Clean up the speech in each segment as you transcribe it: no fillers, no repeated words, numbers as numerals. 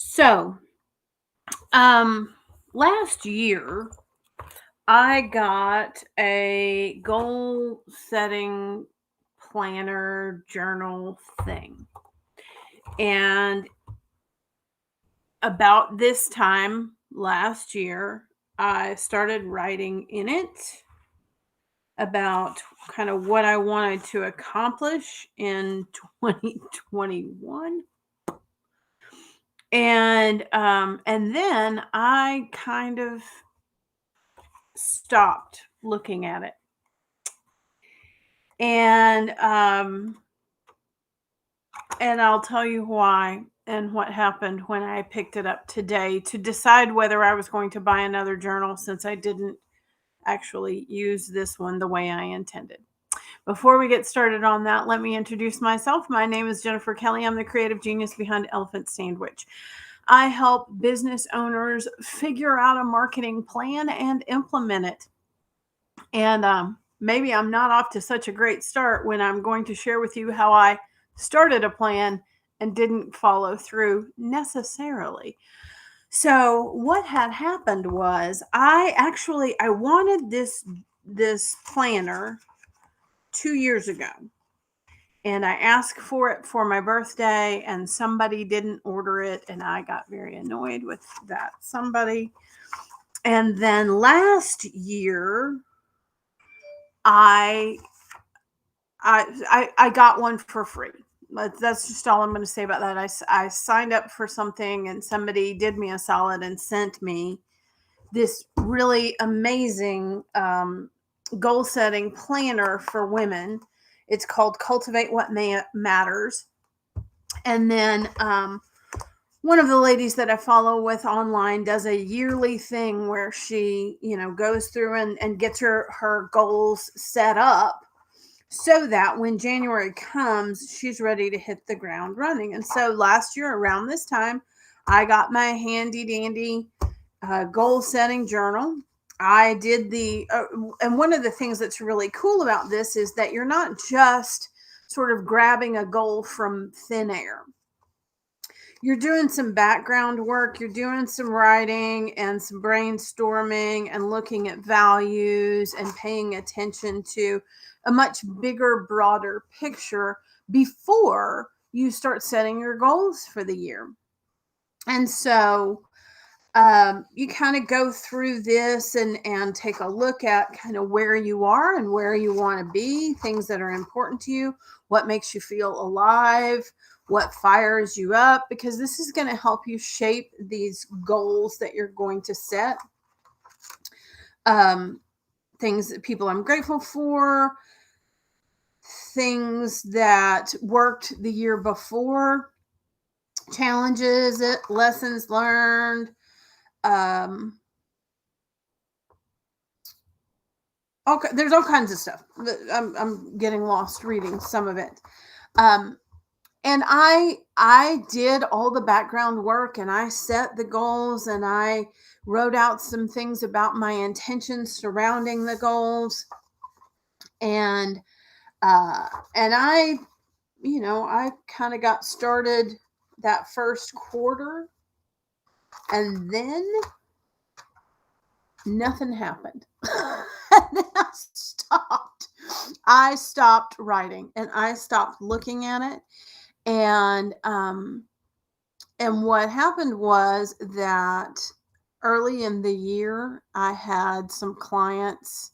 So, um, last year I got a goal setting planner journal thing. And about this time last year, I started writing in it about kind of what I wanted to accomplish in 2021. And then I kind of stopped looking at it. And and I'll tell you why and what happened when I picked it up today to decide whether I was going to buy another journal since I didn't actually use this one the way I intended. Before we get started on that, let me introduce myself. My name is Jennifer Kelly. I'm the creative genius behind Elephant Sandwich. I help business owners figure out a marketing plan and implement it. And maybe I'm not off to such a great start when I'm going to share with you how I started a plan and didn't follow through necessarily. So what had happened was I wanted this planner 2 years ago, and I asked for it for my birthday, and somebody didn't order it, and I got very annoyed with that somebody. And then last year I I got one for free. That's just all I'm going to say about that. I signed up for something and somebody did me a solid and sent me this really amazing goal setting planner for women. It's called Cultivate What Matters. And then one of the ladies that I follow with online does a yearly thing where she, goes through and gets her goals set up so that when January comes, she's ready to hit the ground running. And so last year around this time, I got my handy dandy goal setting journal. I did and one of the things that's really cool about this is that you're not just sort of grabbing a goal from thin air. You're doing some background work, you're doing some writing and some brainstorming and looking at values and paying attention to a much bigger, broader picture before you start setting your goals for the year. And so you kind of go through this and take a look at kind of where you are and where you want to be, things that are important to you, what makes you feel alive, what fires you up, because this is going to help you shape these goals that you're going to set. Um, Things that people I'm grateful for, things that worked the year before, challenges, lessons learned. Um, Okay, there's all kinds of stuff. I'm getting lost reading some of it. Um, and I did all the background work and I set the goals and I wrote out some things about my intentions surrounding the goals. And and I kind of got started that first quarter, and then nothing happened. And then I stopped writing and I stopped looking at it. And what happened was that early in the year I had some clients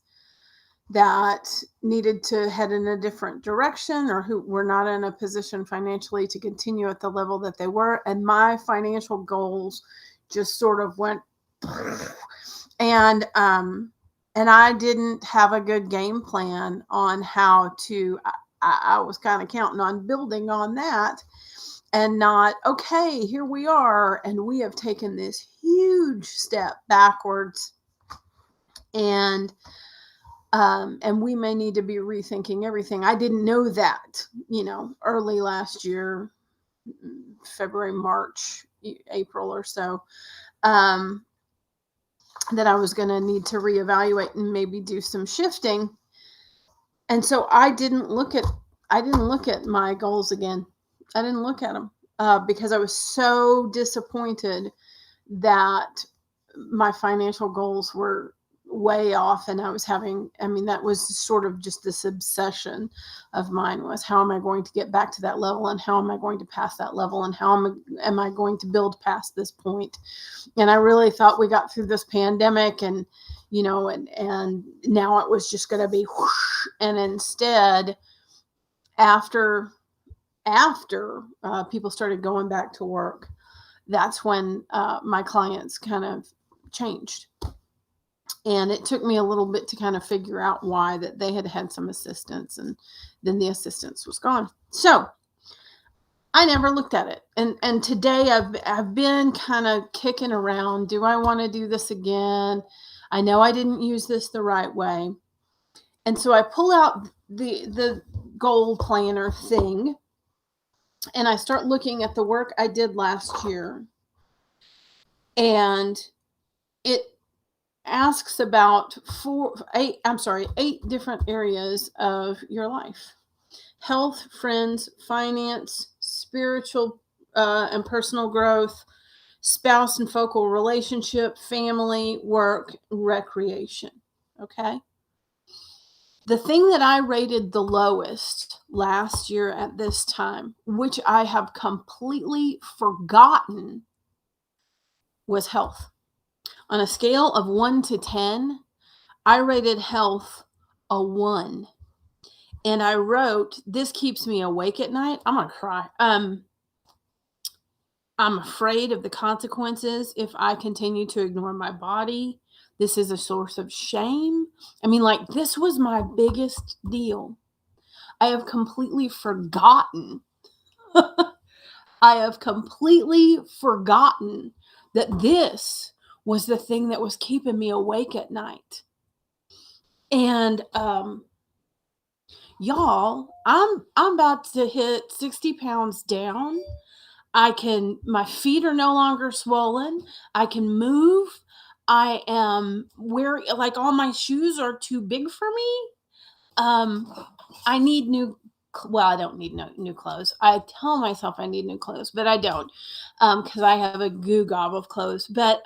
that needed to head in a different direction or who were not in a position financially to continue at the level that they were, and my financial goals just sort of went and I didn't have a good game plan on how to. I was kind of counting on building on that and not, okay, here we are, and we have taken this huge step backwards, and we may need to be rethinking everything. I didn't know that, early last year, February, March, April or so. That I was going to need to reevaluate and maybe do some shifting. And so I didn't look at my goals again. I didn't look at them. because I was so disappointed that my financial goals were way off, and I was having, I mean, that was sort of just this obsession of mine, was how am I going to get back to that level, and how am I going to pass that level, and how am I going to build past this point. And I really thought we got through this pandemic, and and now it was just going to be whoosh. And instead, after people started going back to work, that's when my clients kind of changed. And it took me a little bit to kind of figure out why, that they had had some assistance, and then the assistance was gone. So I never looked at it. And today I've been kind of kicking around, do I want to do this again? I know I didn't use this the right way. And so I pull out the goal planner thing, and I start looking at the work I did last year. And it asks about 8 different areas of your life: health, friends, finance, spiritual and personal growth, spouse and focal relationship, family, work, recreation. Okay. The thing that I rated the lowest last year at this time, which I have completely forgotten, was health. On a scale of 1 to 10, I rated health a 1. And I wrote, this keeps me awake at night. I'm going to cry. I'm afraid of the consequences if I continue to ignore my body. This is a source of shame. I mean, like, this was my biggest deal. I have completely forgotten. I have completely forgotten that this was the thing that was keeping me awake at night. And y'all, I'm about to hit 60 pounds down. My feet are no longer swollen. I can move. I am wearing, like, all my shoes are too big for me. I need I don't need new clothes. I tell myself I need new clothes, but I don't, because I have a goo gob of clothes. But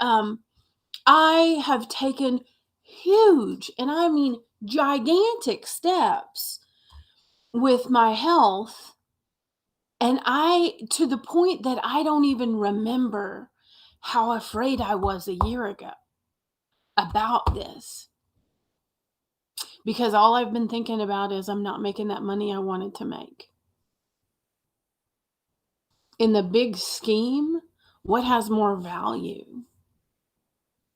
I have taken huge, and I mean gigantic, steps with my health. And to the point that I don't even remember how afraid I was a year ago about this. Because all I've been thinking about is I'm not making that money I wanted to make. In the big scheme, what has more value?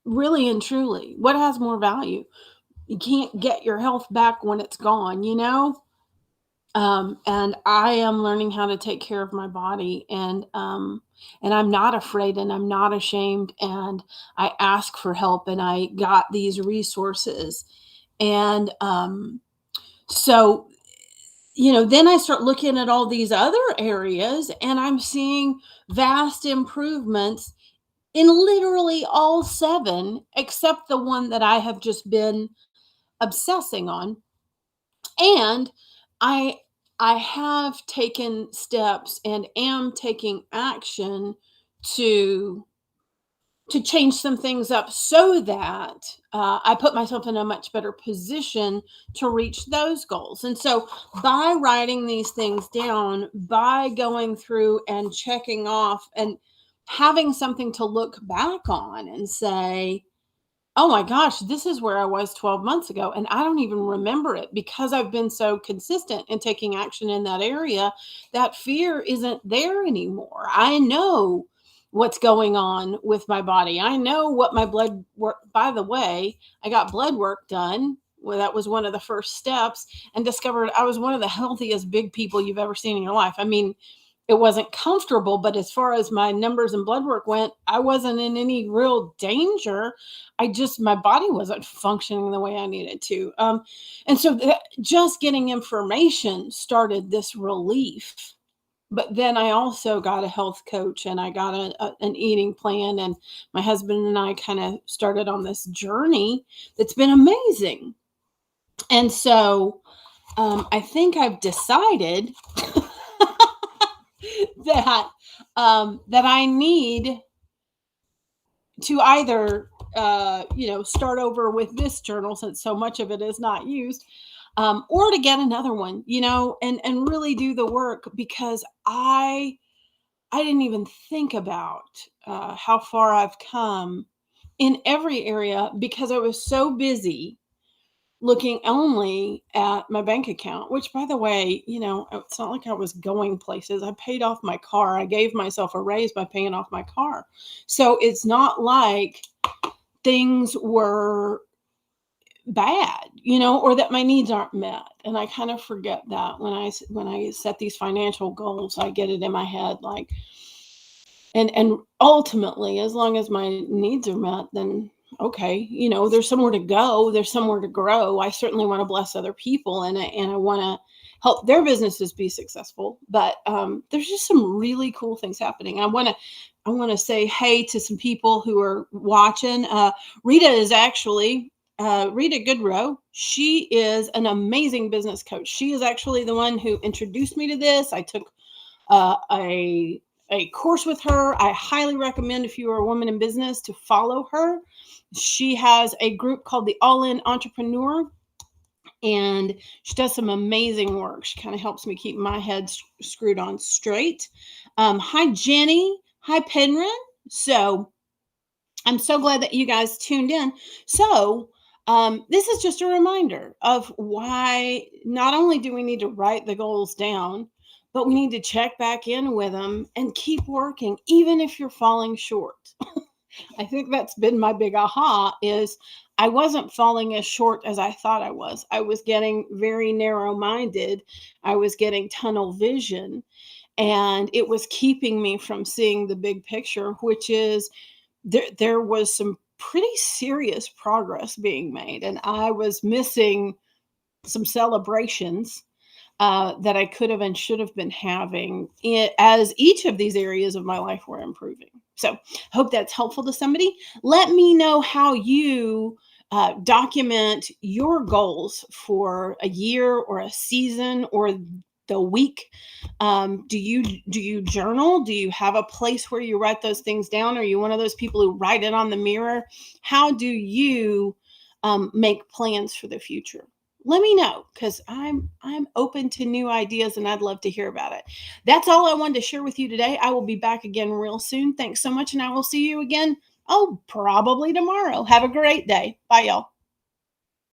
Really and truly, what has more value? You can't get your health back when it's gone, you know? And I am learning how to take care of my body, and I'm not afraid, and I'm not ashamed, and I ask for help, and I got these resources. And so, then I start looking at all these other areas, and I'm seeing vast improvements in literally all 7, except the one that I have just been obsessing on. And I I have taken steps and am taking action to change some things up, so that I put myself in a much better position to reach those goals. And so, by writing these things down, by going through and checking off, and having something to look back on and say, oh my gosh, this is where I was 12 months ago. And I don't even remember it, because I've been so consistent in taking action in that area. That fear isn't there anymore. I know what's going on with my body. I know what my blood work. By the way, I got blood work done. Well, that was one of the first steps, and discovered I was one of the healthiest big people you've ever seen in your life. I mean, it wasn't comfortable, but as far as my numbers and blood work went, I wasn't in any real danger. My body wasn't functioning the way I needed to. And so just getting information started this relief. But then I also got a health coach, and I got an eating plan, and my husband and I kind of started on this journey that's been amazing. And so I think I've decided that that I need to either start over with this journal since so much of it is not used, or to get another one, and really do the work, because I didn't even think about how far I've come in every area, because I was so busy looking only at my bank account, which, by the way, it's not like I was going places. I paid off my car. I gave myself a raise by paying off my car. So it's not like things were bad, or that my needs aren't met. And I kind of forget that when I set these financial goals. I get it in my head, like, and ultimately, as long as my needs are met, then okay, there's somewhere to go, there's somewhere to grow. I certainly want to bless other people, and I want to help their businesses be successful. But there's just some really cool things happening. I want to say hey to some people who are watching. Rita is actually Rita Goodrow. She is an amazing business coach. She is actually the one who introduced me to this. I took a course with her. I highly recommend, if you are a woman in business, to follow her. She has a group called the All In Entrepreneur, and she does some amazing work. She kind of helps me keep my head screwed on straight. Hi, Jenny. Hi, Penrin. So I'm so glad that you guys tuned in. So this is just a reminder of why not only do we need to write the goals down, but we need to check back in with them and keep working, even if you're falling short. I think that's been my big aha, is I wasn't falling as short as I thought I was. I was getting very narrow-minded. I was getting tunnel vision, and it was keeping me from seeing the big picture, which is there was some pretty serious progress being made, and I was missing some celebrations that I could have and should have been having as each of these areas of my life were improving. So, hope that's helpful to somebody. Let me know how you document your goals for a year or a season or the week. Do you journal? Do you have a place where you write those things down? Are you one of those people who write it on the mirror? How do you make plans for the future? Let me know, because I'm open to new ideas and I'd love to hear about it. That's all I wanted to share with you today. I will be back again real soon. Thanks so much, and I will see you again, probably tomorrow. Have a great day. Bye, y'all.